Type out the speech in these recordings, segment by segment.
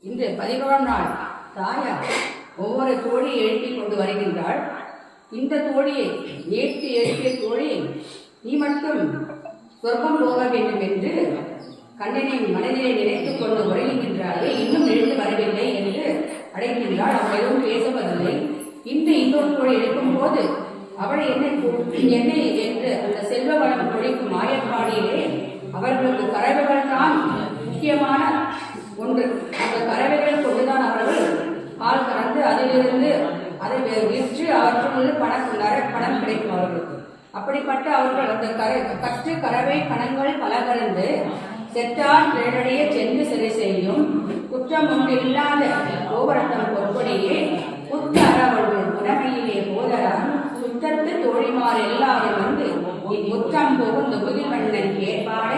இன்று 11ஆம் நாள் தாயார் ஒவ்வொரு தோழியை எழுப்பி கொண்டு வருகின்றாள். இந்த தோழியை நேற்று எழுப்பிய தோழி, நீ மட்டும் சொர்க்கம் போக வேண்டும் என்று கண்ணனை மனதிலே நினைத்துக் கொண்டு உறங்குகின்றாளே, இன்னும் எழுந்து வரவில்லை என்று அடைகின்றாள். அவள் எதுவும் பேசுவதில்லை. இன்னொரு தோழி எழுப்பும் போது அவளை என்னை என்று அந்த செல்வ வளம் பொழிக்கும் மாயப்பாடியிலே அவர்களுக்கு கறவைகள் தான் முக்கியமான ஒன்று. அந்த கறவைகள் கொண்டுதான் அவர்கள் பால் கறந்து அதிலிருந்து அதை விற்று அவற்றுள்ள பணம் கிடைக்கும் அவர்களுக்கு. அப்படிப்பட்ட அவர்கள் அந்த கற்று கறவை பணங்கள் பல கறந்து செற்றார் தேடடைய சென்று சரி செய்யும் குற்றம் ஒன்று இல்லாத கோவரத்தம் பொற்பொடியே குற்ற அறவர்கள் புனமையிலே போதரான் சுற்றத்து தோழிமார் எல்லாரும் வந்து முற்றம் போகும் முகில்வண்ணன் ஏற்பாட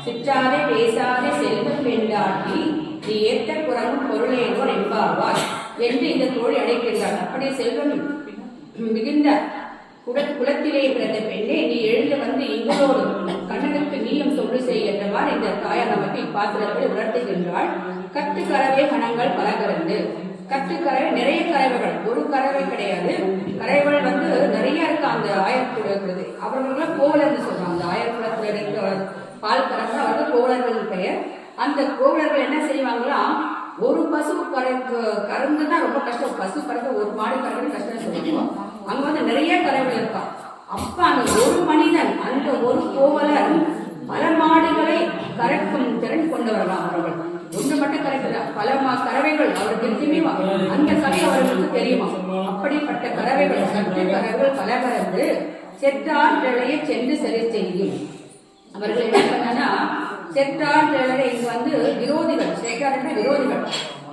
சிற்றாதே பேசாதே செல்வம் பெண்டாட்டி நீ ஏற்ற குரங்கும் பொருளேனோர் என்பாவார் என்று இந்த தோழி அழைக்கின்றார். அப்படி செல்வம் மிகுந்த குலத்திலே பிறந்த பெண்ணே, நீ எழுந்து வந்து எங்களோடு கண்ணனுக்கு நீயும் தொண்டு செய்கின்றவார் இந்த தாயார் நமக்கு இப்பாத்திரத்தை உணர்த்துகின்றாள். கட்டு கறவை கணங்கள் பல கறந்து, கட்டு கறவை நிறைய கறவைகள், ஒரு கறவை கிடையாது, கறவைகள் வந்து நிறைய இருக்கு. அந்த ஆயர்குலத்தில் அவர்கள் கோவலர்னு சொல்றாங்க. அந்த ஆயர்குலத்தில் இருக்கிற பால் கறந்து அவர்கள் கோவலர்கள் பெயர். அந்த கோவலர்கள் என்ன செய்வாங்களாம், ஒரு பசு கறந்துன்னா ரொம்ப கஷ்டம். பசு கறந்து ஒரு மாடு கறந்து கஷ்டம் சொல்லுவோம். அங்க வந்து நிறைய கறவை இருக்கான். அப்ப அந்த ஒரு மனிதன், அந்த ஒரு கோவலர் பல மாடுகளை கறக்கும் திறன் கொண்டவர்களாம். அவர்கள் ஒன்று மட்டும் கறக்கிறார், பல கறவைகள் அவருக்கு தெரியுமா, அந்த கதை அவர்களுக்கு தெரியுமா. அப்படிப்பட்ட கறவைகள் சற்று கறவைகள் பல கறந்து செற்றார் நிலையை சென்று சரி செய்யும். அவர்கள் என்ன பண்ணா, செற்றார் நிலையை இங்கு வந்து விரோதிகள், செற்றார் விரோதிகள்.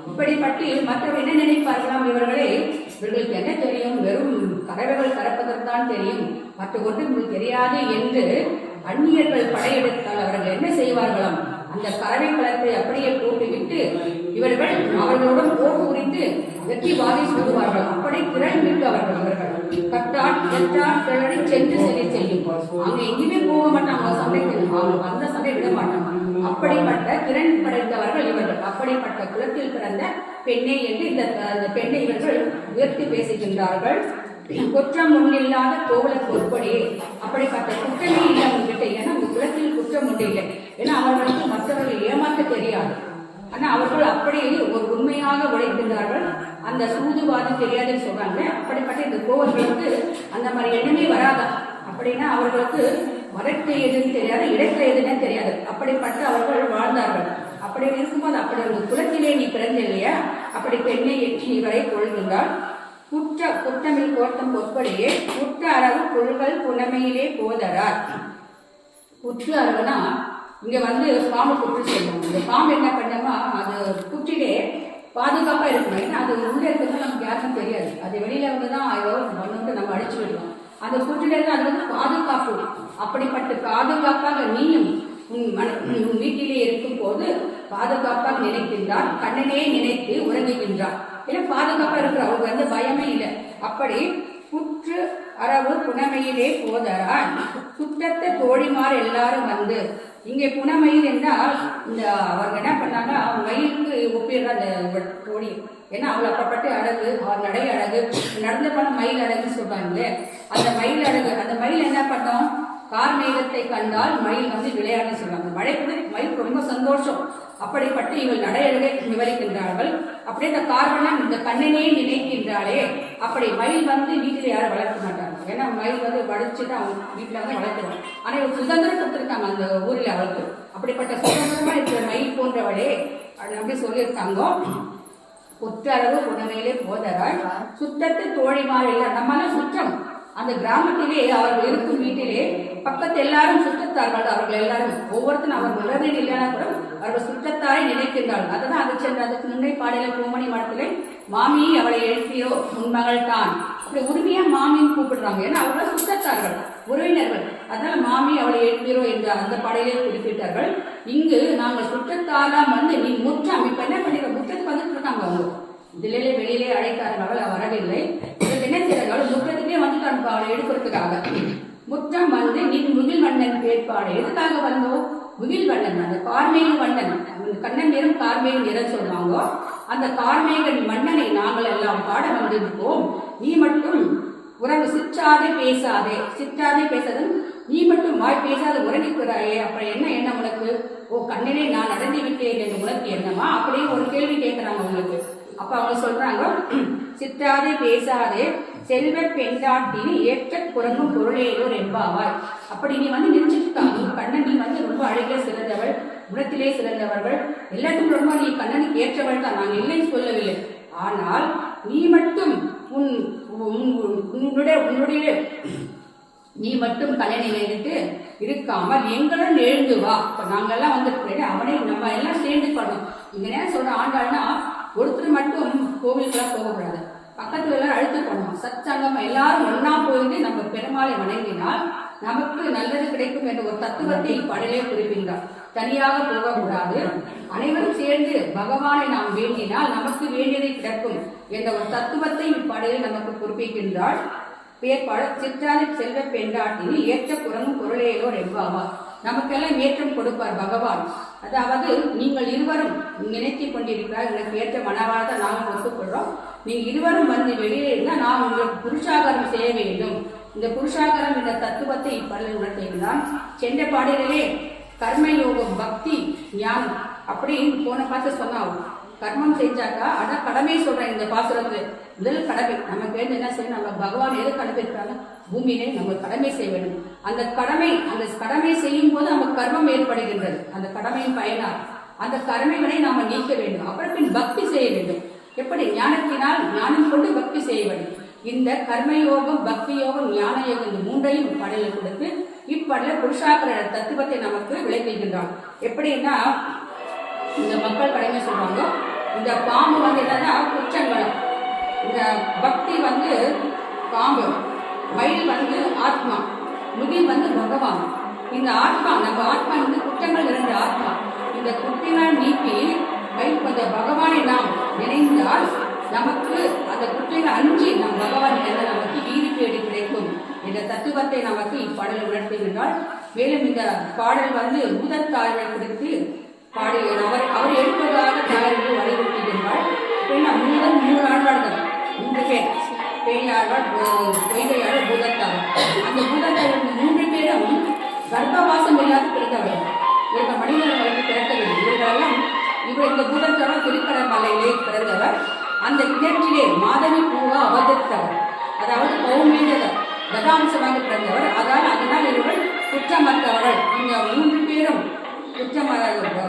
இப்படிப்பட்டு மற்றவர்கள் என்ன நினைப்பார்களாம், இவர்களுக்கு என்ன தெரியும், வெறும் கறவைகள் கறப்பதற்கான் தெரியும், மற்ற ஒன்றும் தெரியாது என்று அந்நியர்கள் படையெடுத்தால் அவர்கள் என்ன செய்வார்களாம், அந்த கறவை களத்தை அப்படியே போட்டுவிட்டு இவர்கள் அவர்களுடன் போர் புரிந்து வெற்றி வாதி சொல்லுவார்கள். அப்படி திறன் மிக்க அவர்கள் கட்டால் எட்டால் திறனை சென்று சரி செய்யும். அங்க எங்கேயுமே போக மாட்டாங்க, சண்டைக்கு அவங்க அந்த சண்டை விட மாட்டாங்க. அப்படிப்பட்ட திறன் படைத்தவர்கள் இவர்கள். அப்படிப்பட்ட குலத்தில் பிறந்த பெண்ணை என்று இந்த பெண்ணை இவர்கள் உயர்த்தி பேசுகின்றார்கள். குற்றம் ஒன்றில்லாத கோவலர் பொற்படியே, அப்படிப்பட்ட குற்றமே இல்லை அவங்ககிட்ட. ஏன்னா உங்க குலத்தில் குற்றம் ஒன்று இல்லை. ஏன்னா அவர்களுக்கு மற்றவர்கள் ஏமாற்ற தெரியாது. ஆனா அவர்கள் அப்படி ஒரு உண்மையாக உழைக்கின்றார்கள். அந்த சூதுவாது தெரியாதுன்னு சொல்றாங்க. அப்படிப்பட்ட இந்த கோவர்களுக்கு அந்த மாதிரி எண்ணமே வராதா. அப்படின்னா அவர்களுக்கு மரத்தை எதுன்னு தெரியாது, இடத்தை எதுன்னு தெரியாது. அப்படிப்பட்ட அவர்கள் வாழ்ந்தார்கள். அப்படி இருக்கும்போது அப்படி ஒரு குலத்திலே நீ பிறந்த இல்லையா, அப்படி பெண்ணை எட்டி வரை கொள்கின்றாள். குற்றமில் கோர்த்தம் பொற்படியே குற்ற அளவு கொள்கள் புனமையிலே போதரார். குற்று அளவுனா இங்க வந்து பாம்பு குற்று சொல்லுவோம். இந்த பாம்பு என்ன பண்ணோமா, அது குற்றிலே பாதுகாப்பா இருக்கணும். ஏன்னா அது உள்ள இருக்கிறது நமக்கு யாருக்கும் தெரியாது. அது வெளியில வந்துதான் ஒன்று நம்ம அடிச்சு விடுவோம். அந்த குற்றிலே அது வந்து பாதுகாப்பு. அப்படிப்பட்ட பாதுகாப்பாக நீயும் உன் வீட்டிலே இருக்கும் போது பாதுகாப்பாக நினைக்கின்றார். கண்ணனே நினைத்து உறங்குகின்றார். ஏன்னா பாதுகாப்பா இருக்கிற அவங்க வந்து பயமே இல்லை. அப்படி குற்று அரவு புனமையிலே போதரான் சுற்றத்த தோழிமார் எல்லாரும் வந்து, இங்கே புனமையில் என்றால் இந்த அவங்க என்ன பண்ணாங்க, மயிலுக்கு ஒப்பிடுற அந்த தோழி. ஏன்னா அவள் அப்பப்பட்டு அழகு, அவள் நடை அழகு, நடந்த பண்ண மயில் அழகுன்னு சொல்றாங்களே, அந்த மயில் அழகு. அந்த மயில் என்ன பண்ணோம், கார்மேகத்தை கண்டால் மயில் வந்து விளையாட சொல்றாங்க. மழை கூட மயில் ரொம்ப சந்தோஷம். அப்படிப்பட்டு இவள் நடையழகை விவரிக்கின்றார்கள். அப்படியே இந்த கார்வெல்லாம் இந்த கண்ணனே நினைக்கின்றாளே. அப்படி மயில் வந்து வீட்டில் யாரும் வளர்க்க மாட்டாங்க. ஏன்னா மயில் வந்து வளைச்சுட்டு அவங்க வீட்டில் வந்து வளர்த்துருவாங்க. ஆனா இவள் சுதந்திரம் கொடுத்துருக்காங்க அந்த ஊரில் அவளுக்கு. அப்படிப்பட்ட சுதந்திரமா இருக்கிற மயில் போன்றவளே அப்படி சொல்லியிருக்காங்க. குற்ற அளவு புனமையிலே போதரால் சுத்தத்து தோழிமார் இல்லை, நம்மளாம் சுற்றம். அந்த கிராமத்திலே அவர்கள் இருக்கும் வீட்டிலே பக்கத்து எல்லாரும் சுற்றத்தார்கள். அவர்கள் எல்லாரும் ஒவ்வொருத்தரும் அவர் உறவினர் இல்லைனா கூட அவர்கள் சுற்றத்தாரை நினைக்கின்றார்கள். அதுதான் அது சென்ற அதுக்கு முன்னே பாடையில பூமணி மடத்திலே மாமி அவளை எழுப்பியோ உன்மகள் தான், அப்படி உரிமையா மாமின்னு கூப்பிடுறாங்க. ஏன்னா அவர்கள் சுற்றத்தார்கள், உறவினர்கள். அதனால மாமி அவளை எழுப்பியோ என்ற அந்த பாடையிலே குறிப்பிட்டார்கள். இங்கு நாங்கள் சுற்றத்தாராம் வந்து நீ முற்றம், இப்ப என்ன பண்ணிடுற முற்றத்துக்கு வந்துட்டு இருக்காங்க. அவங்க இதிலே வெளியிலே அழைத்தார்கள், அவள் வரவில்லை. என்ன செய்யறாங்க, முற்றத்துக்கே வந்துட்டாங்க அவளை எடுக்கிறதுக்காக. முற்றம் வந்து நீ முகில் வண்ணன் கேட்பாடு. எதுக்காக வந்தோம், முகில் வண்ணன் அந்த கார்மேல் வண்ணன், கண்ணன் நிறம் கார்மேல் நிறம் சொல்லுவாங்க. அந்த கார்மேகன் மன்னனை நாங்கள் எல்லாம் பாட வந்திருக்கோம். நீ மட்டும் உறவு சிற்றாதே பேசாதே. சிற்றாதே பேசாதன் நீ மட்டும் வாய் பேசாத உறங்கிக்கிறாயே, அப்புறம் என்ன எண்ணம் உனக்கு? ஓ கண்ணிலே நான் நடந்து விட்டேன் என்று உனக்கு என்னமா அப்படின்னு ஒரு கேள்வி கேட்கிறாங்க உங்களுக்கு. அப்ப அவங்க சொல்றாங்க, சிற்றாதே பேசாதே செல்வ பெண்டாட்டினி ஏற்ற குரங்கும் பொருளேயோர் என்பாவாய். அப்படி நீ நினைச்சிருக்காங்க கண்ணன் நீ ரொம்ப அழகிலே சிறந்தவள், குணத்திலே சிறந்தவர்கள், எல்லாத்துக்கும் ரொம்ப நீ கண்ணனுக்கு ஏற்றவள் தான், நான் இல்லைன்னு சொல்லவில்லை. ஆனால் நீ மட்டும் உன்னுடைய நீ மட்டும் கண்ணனை எடுத்து இருக்காமல் எங்களும் எழுந்து வா. இப்ப நாங்கெல்லாம் வந்துட்டு அவனை நம்ம எல்லாம் சேர்ந்து பண்ணோம். இங்க நேரம் சொல்ற ஆண்டாள்னா ஒருத்தர் மட்டும் கோவிலுக்கெல்லாம் போகக்கூடாது, பக்கத்துல எல்லாம் அழுத்து பண்ணணும். சத்சங்கம் எல்லாரும் ஒன்னா போயிட்டு நம்ம பெருமாளை வணங்கினால் நமக்கு நல்லது கிடைக்கும் என்ற ஒரு தத்துவத்தை இப்பாடலே குறிப்பிட்டார். தனியாக போகக்கூடாது, அனைவரும் சேர்ந்து பகவானை நாம் வேண்டினால் நமக்கு வேண்டியதை கிடைக்கும் என்ற ஒரு தத்துவத்தை இப்பாடலே நமக்கு குறிப்பிக்கின்றாள். பேர்பாடு சிற்றாதி செல்வ பெண்டாட்டினி ஏற்ற குரங்கும் பொருளையோர் எவ்வாவா. நமக்கெல்லாம் ஏற்றம் கொடுப்பார் பகவான். அதாவது நீங்கள் இருவரும் நினைத்துக் கொண்டிருக்கிறார், எனக்கு ஏற்ற மனவாத நாங்கள் ஒத்துக்கொள்றோம், நீங்க இருவரும் வெளியே இருந்தால் நான் உங்களுக்கு புருஷாகாரம் செய்ய வேண்டும். இந்த புருஷாகாரம் என்ற தத்துவத்தை இப்பாடலில் உணர்த்துகிறான். சென்ற பாடலிலே கர்மயோகம் பக்தி ஞானம் அப்படின்னு போன பார்த்து சொன்னாவும். கர்மம் செஞ்சாக்கா அதான் கடமை சொல்றேன். இந்த பாசுரத்துல முதல் கடமை நமக்கு என்ன செய்யணும், நம்ம பகவான் எது கடமைருக்காங்க பூமியிலே நம்ம கடமை செய்ய வேண்டும். அந்த கடமை செய்யும் போது நமக்கு கர்மம் ஏற்படுகின்றது. அந்த கடமையின் பயனால் அந்த கடமைகளை நாம நீக்க வேண்டும். அப்புறம் பின் பக்தி செய்ய வேண்டும். எப்படி? ஞானத்தினால் ஞானம் கொண்டு பக்தி செய்ய வேண்டும். இந்த கர்மயோகம் பக்தி யோகம் ஞான யோகம் இந்த மூன்றையும் பாடலில் கொடுத்து இப்பாடல புருஷாகர தத்துவத்தை நமக்கு விளக்குகின்றான். எப்படின்னா இந்த மக்கள் கடமை சொல்றாங்க, இந்த பாம்பு என்னன்னா குற்றங்களும், இந்த பக்தி பாம்பு, மயில் ஆத்மா, முகில் பகவான். இந்த ஆத்மா நம்ம ஆத்மா குற்றங்கள் நிறைந்த ஆத்மா. இந்த குற்றங்கள் நீக்கி அந்த பகவானை நாம் நினைந்தால் நமக்கு அந்த குற்றங்கள் அஞ்சி நம் பகவான் நமக்கு ஈடுபேடு கிடைக்கும் என்ற தத்துவத்தை நமக்கு இப்பாடல் உணர்த்துகின்றால். மேலும் இந்த பாடல் பூதத்தாய்கள் குறித்து பாடுகிறார். அவர் எடுப்பதாக தாயர்கள் வலியுறுத்துகின்றார். முதல் 3 ஆழ்வார்கள் 3 பேர், பேயாழ்வார், பொய்கையாளர், பூதத்தார். அந்த பூதத்தார்கள் 3 பேரும் கர்ப்பவாசம் இல்லாத பிறந்தவர்கள். இவங்க மனிதர்களுக்கு பிறக்கவில்லை. இவர்களெல்லாம் இந்த பூதத்தார் திருக்கடமலையிலே பிறந்தவர். அந்த கிணற்றிலே மாதவி பூவா அவதரித்தவர், அதாவது பௌமேதர் கதாம்சமாக பிறந்தவர். அதனால் இவர்கள் குற்றமற்றவர்கள். இந்த 3 பேரும்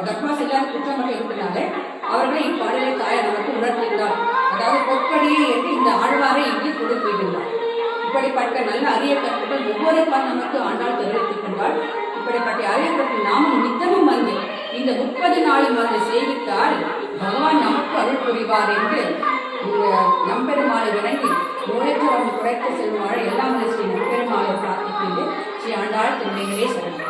கர்ப்பாஸ் இல்லாத குற்றமற்ற இருப்பதனாலே அவர்களை இப்பாடலை தாயார் நமக்கு உணர்த்துகிறார். அதாவது பொற்படியே என்று இந்த ஆழ்வாரை இங்கே கொடுக்கின்றார். இப்படிப்பட்ட நல்ல அரிய கருத்துக்கள் ஒவ்வொரு நமக்கு ஆண்டால் தெரிவித்துக் கொண்டால் இப்படிப்பட்ட அரிய கருத்து நாமும் நித்தமும் இந்த 30 நாளும் செய்வித்தால் பகவான் நமக்கு அருள் புரிவார் என்று நம்பெருமாளை விளங்கி நோயற்றவன் குறைத்து செல்வாழ் எல்லாம் ஸ்ரீ நம்பெருமாளை பிரார்த்திக்கின்ற ஸ்ரீ ஆண்டாள் திருநெல்வேலி சரணம்.